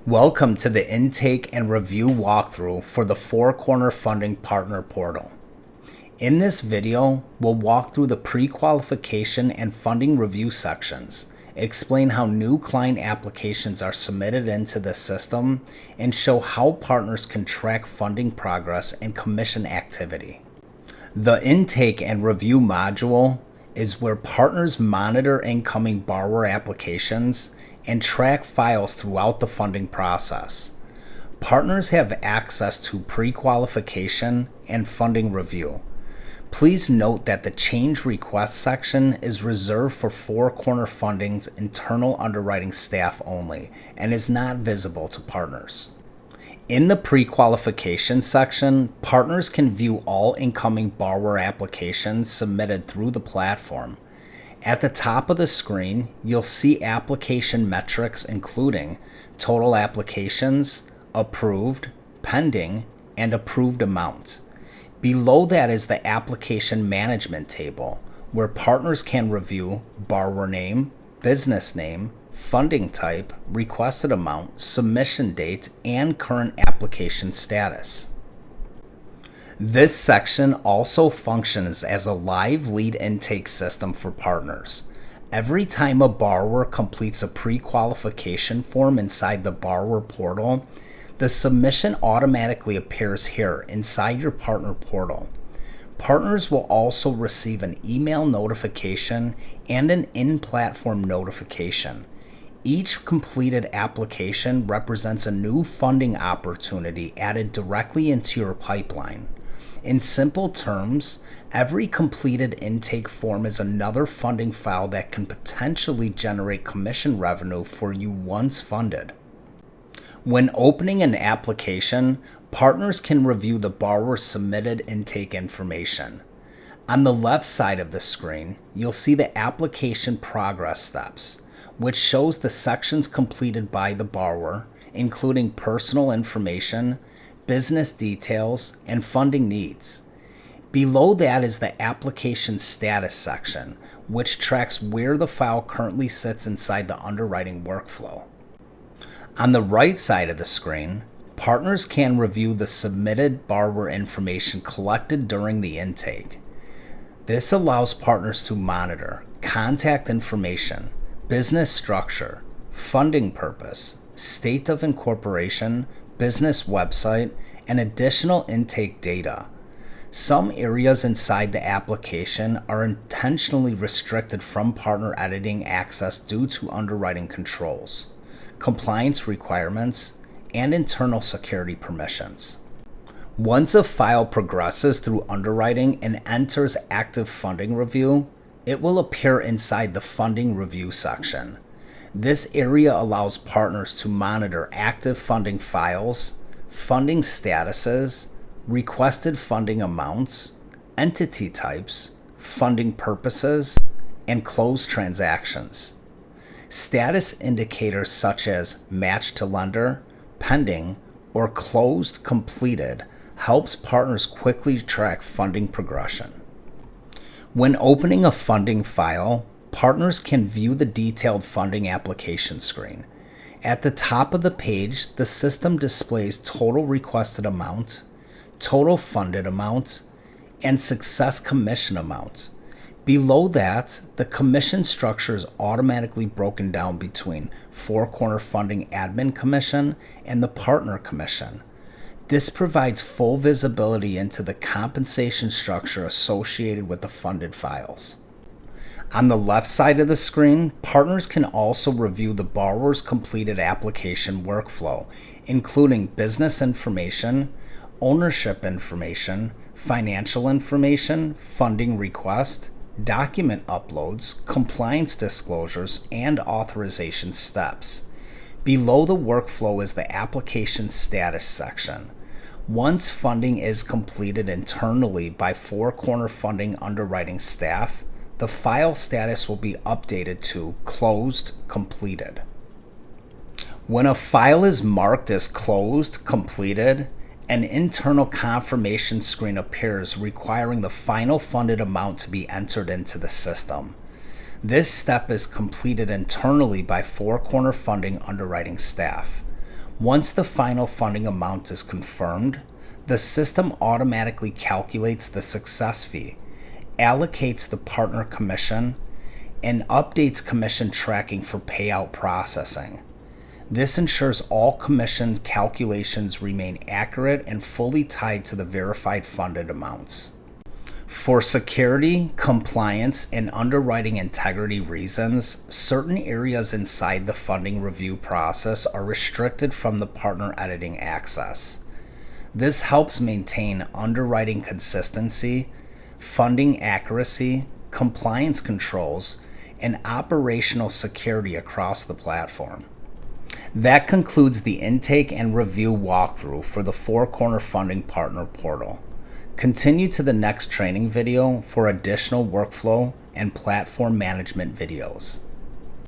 Welcome to the intake and review walkthrough for the Four Corner Funding Partner Portal. In this video, we'll walk through the pre-qualification and funding review sections, explain how new client applications are submitted into the system, and show how partners can track funding progress and commission activity. The intake and review module is where partners monitor incoming borrower applications and track files throughout the funding process. Partners have access to pre-qualification and funding review. Please note that the change request section is reserved for Four Corner Funding's internal underwriting staff only and is not visible to partners. In the pre-qualification section, partners can view all incoming borrower applications submitted through the platform. At the top of the screen, you'll see application metrics including total applications, approved, pending, and approved amount. Below that is the application management table, where partners can review borrower name, business name, funding type, requested amount, submission date, and current application status. This section also functions as a live lead intake system for partners. Every time a borrower completes a pre-qualification form inside the borrower portal, the submission automatically appears here inside your partner portal. Partners will also receive an email notification and an in-platform notification. Each completed application represents a new funding opportunity added directly into your pipeline. In simple terms, every completed intake form is another funding file that can potentially generate commission revenue for you once funded. When opening an application, partners can review the borrower's submitted intake information. On the left side of the screen, you'll see the application progress steps, which shows the sections completed by the borrower, including personal information, business details, and funding needs. Below that is the application status section, which tracks where the file currently sits inside the underwriting workflow. On the right side of the screen, partners can review the submitted borrower information collected during the intake. This allows partners to monitor contact information, business structure, funding purpose, state of incorporation, business website, and additional intake data. Some areas inside the application are intentionally restricted from partner editing access due to underwriting controls, compliance requirements, and internal security permissions. Once a file progresses through underwriting and enters active funding review, it will appear inside the funding review section. This area allows partners to monitor active funding files, funding statuses, requested funding amounts, entity types, funding purposes, and closed transactions. Status indicators such as match to lender, pending, or closed completed helps partners quickly track funding progression. When opening a funding file, partners can view the detailed funding application screen. At the top of the page, the system displays total requested amount, total funded amount, and success commission amount. Below that, the commission structure is automatically broken down between Four Corner Funding admin commission and the partner commission. This provides full visibility into the compensation structure associated with the funded files. On the left side of the screen, partners can also review the borrower's completed application workflow, including business information, ownership information, financial information, funding request, document uploads, compliance disclosures, and authorization steps. Below the workflow is the application status section. Once funding is completed internally by Four Corner Funding underwriting staff, the file status will be updated to closed completed. When a file is marked as closed completed, an internal confirmation screen appears requiring the final funded amount to be entered into the system. This step is completed internally by Four Corner Funding underwriting staff. Once the final funding amount is confirmed, the system automatically calculates the success fee, allocates the partner commission, and updates commission tracking for payout processing. This ensures all commission calculations remain accurate and fully tied to the verified funded amounts. For security, compliance, and underwriting integrity reasons, certain areas inside the funding review process are restricted from the partner editing access. This helps maintain underwriting consistency, funding accuracy, compliance controls, and operational security across the platform. That concludes the intake and review walkthrough for the Four Corner Funding Partner Portal. Continue to the next training video for additional workflow and platform management videos.